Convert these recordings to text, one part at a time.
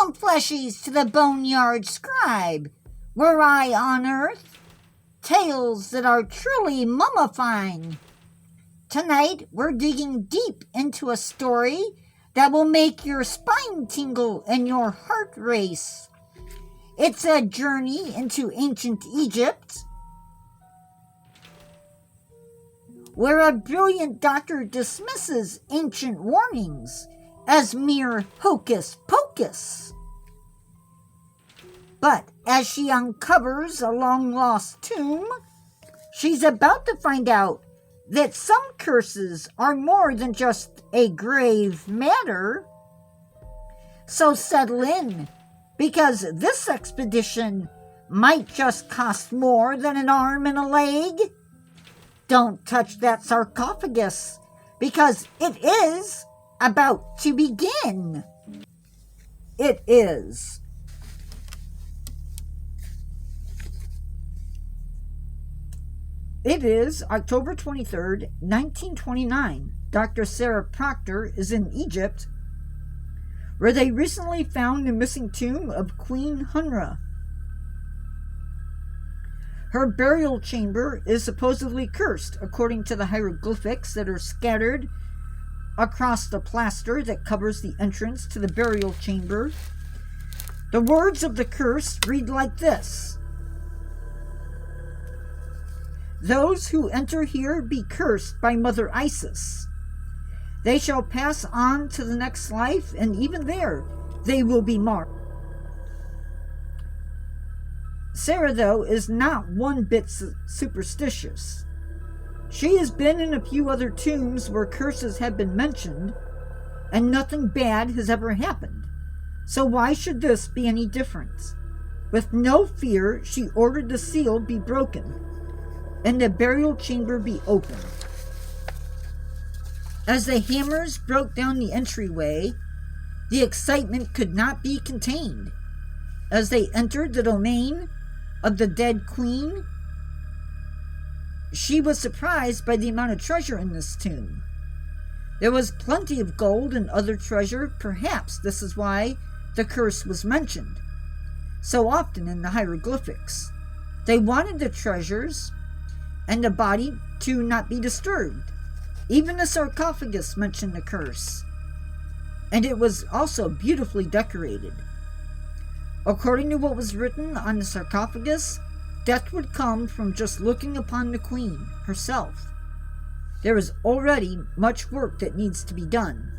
Welcome, Fleshies, to the Boneyard Scribe, where I unearth tales that are truly mummifying. Tonight, we're digging deep into a story that will make your spine tingle and your heart race. It's a journey into ancient Egypt, where a brilliant doctor dismisses ancient warnings as mere hocus pocus. But as she uncovers a long-lost tomb, she's about to find out that some curses are more than just a grave matter. So settle in, because this expedition might just cost more than an arm and a leg. Don't touch that sarcophagus, because it is about to begin. It is. It is October 23rd, 1929. Dr. Sarah Proctor is in Egypt, where they recently found the missing tomb of Queen Hunra. Her burial chamber is supposedly cursed, according to the hieroglyphics that are scattered across the plaster that covers the entrance to the burial chamber. The words of the curse read like this: "Those who enter here be cursed by Mother Isis. They shall pass on to the next life, and even there they will be marked." Sarah, though, is not one bit superstitious. She has been in a few other tombs where curses have been mentioned, and nothing bad has ever happened. So why should this be any different? With no fear, she ordered the seal be broken and the burial chamber be opened. As the hammers broke down the entryway, the excitement could not be contained. As they entered the domain of the dead queen, she was surprised by the amount of treasure in this tomb. There was plenty of gold and other treasure. Perhaps this is why the curse was mentioned so often in the hieroglyphics. They wanted the treasures and the body to not be disturbed. Even the sarcophagus mentioned the curse, and it was also beautifully decorated. According to what was written on the sarcophagus, death would come from just looking upon the queen herself. There is already much work that needs to be done.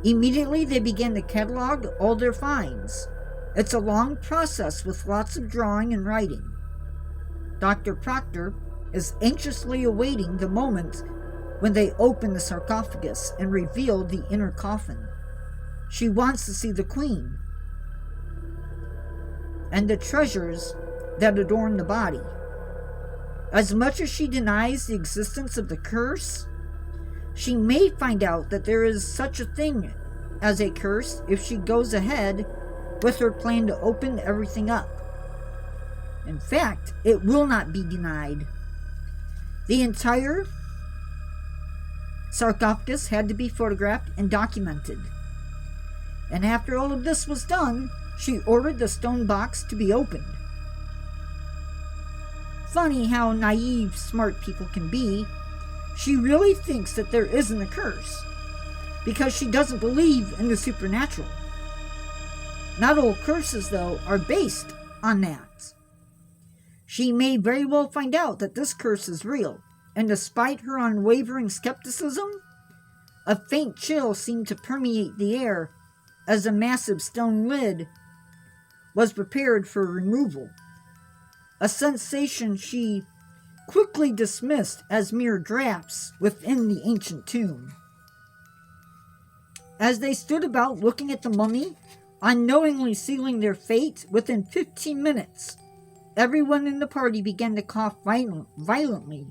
Immediately they began to catalog all their finds. It's a long process with lots of drawing and writing. Dr. Proctor is anxiously awaiting the moment when they open the sarcophagus and reveal the inner coffin. She wants to see the queen and the treasures that adorn the body. As much as she denies the existence of the curse, she may find out that there is such a thing as a curse if she goes ahead with her plan to open everything up. In fact, it will not be denied. The entire sarcophagus had to be photographed and documented. And after all of this was done, she ordered the stone box to be opened. Funny how naive smart people can be. She really thinks that there isn't a curse, because she doesn't believe in the supernatural. Not all curses, though, are based on that. She may very well find out that this curse is real, and despite her unwavering skepticism, a faint chill seemed to permeate the air as a massive stone lid was prepared for removal, a sensation she quickly dismissed as mere drafts within the ancient tomb. As they stood about looking at the mummy, unknowingly sealing their fate, within 15 minutes, everyone in the party began to cough violently,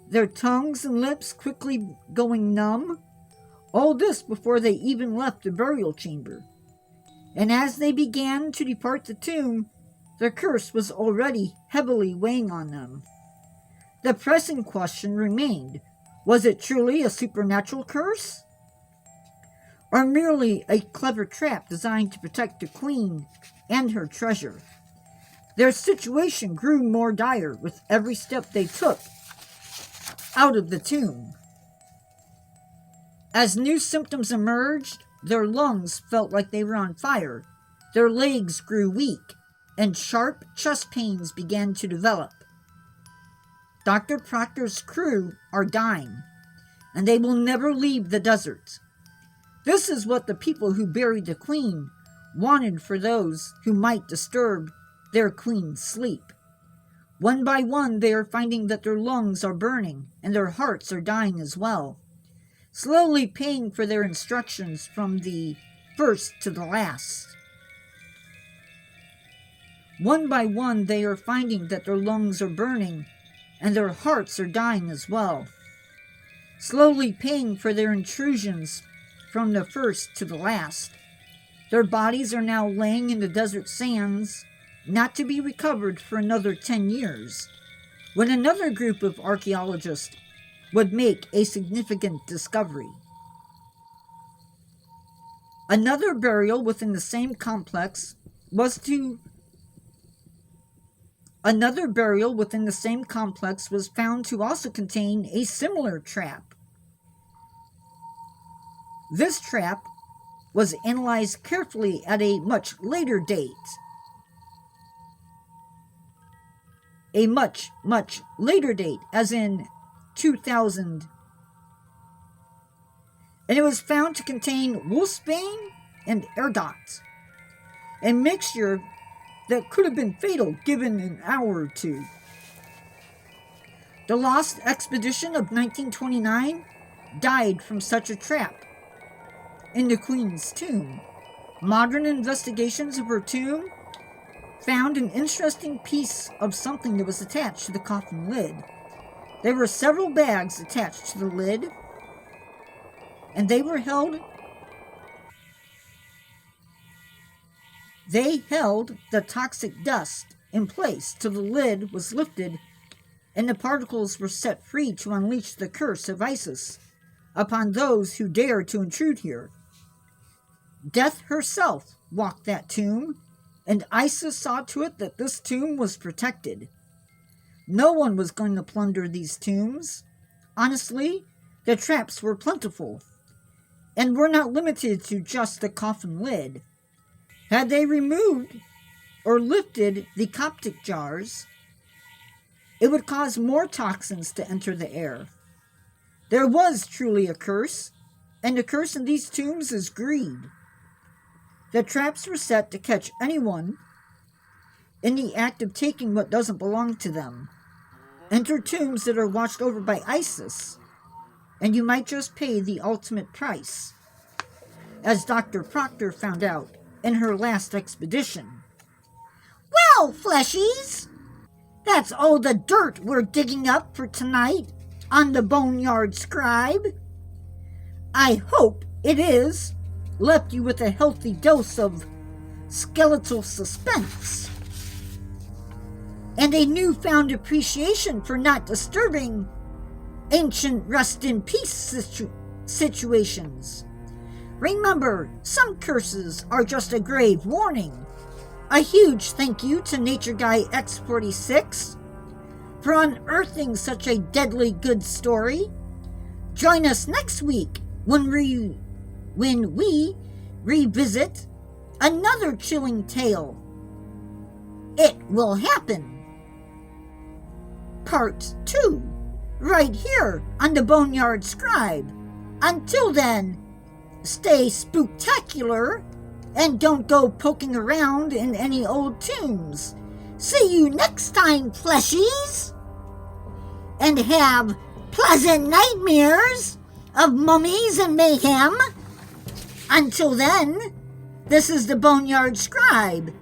their tongues and lips quickly going numb. All this before they even left the burial chamber. And as they began to depart the tomb, the curse was already heavily weighing on them. The pressing question remained: was it truly a supernatural curse? or merely a clever trap designed to protect the queen and her treasure. Their situation grew more dire with every step they took out of the tomb. As new symptoms emerged, their lungs felt like they were on fire, their legs grew weak, and sharp chest pains began to develop. Dr. Proctor's crew are dying, and they will never leave the desert. This is what the people who buried the queen wanted for those who might disturb their queen's sleep. One by one, they are finding that their lungs are burning and their hearts are dying as well, slowly paying for their instructions from the first to the last. One by one, they are finding that their lungs are burning and their hearts are dying as well, slowly paying for their intrusions from the first to the last. Their bodies are now laying in the desert sands, not to be recovered for another 10 years, when another group of archaeologists would make a significant discovery. Another burial within the same complex was found to also contain a similar trap. This trap was analyzed carefully at a much later date. A much later date, as in 2000. And it was found to contain wolfsbane and ergot, a mixture that could have been fatal given an hour or two. The Lost Expedition of 1929 died from such a trap in the Queen's tomb. Modern investigations of her tomb found an interesting piece of something that was attached to the coffin lid. There were several bags attached to the lid, and they held the toxic dust in place till the lid was lifted and the particles were set free to unleash the curse of Isis upon those who dared to intrude here. Death herself walked that tomb, and Isis saw to it that this tomb was protected. No one was going to plunder these tombs. Honestly, the traps were plentiful, and were not limited to just the coffin lid. Had they removed or lifted the Coptic jars, it would cause more toxins to enter the air. There was truly a curse, and the curse in these tombs is greed. The traps were set to catch anyone in the act of taking what doesn't belong to them. Enter tombs that are watched over by Isis, and you might just pay the ultimate price, as Dr. Proctor found out in her last expedition. Well, Fleshies, that's all the dirt we're digging up for tonight on the Boneyard Scribe. I hope it is left you with a healthy dose of skeletal suspense and a newfound appreciation for not disturbing ancient rest-in-peace situations. Remember, some curses are just a grave warning. A huge thank you to Nature Guy X46 for unearthing such a deadly good story. Join us next week when we revisit another chilling tale. It Will Happen, Part 2, right here on the Boneyard Scribe. Until then, stay spooktacular and don't go poking around in any old tombs. See you next time, Fleshies, and have pleasant nightmares of mummies and mayhem. Until then, this is the Boneyard Scribe.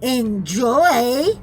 Enjoy!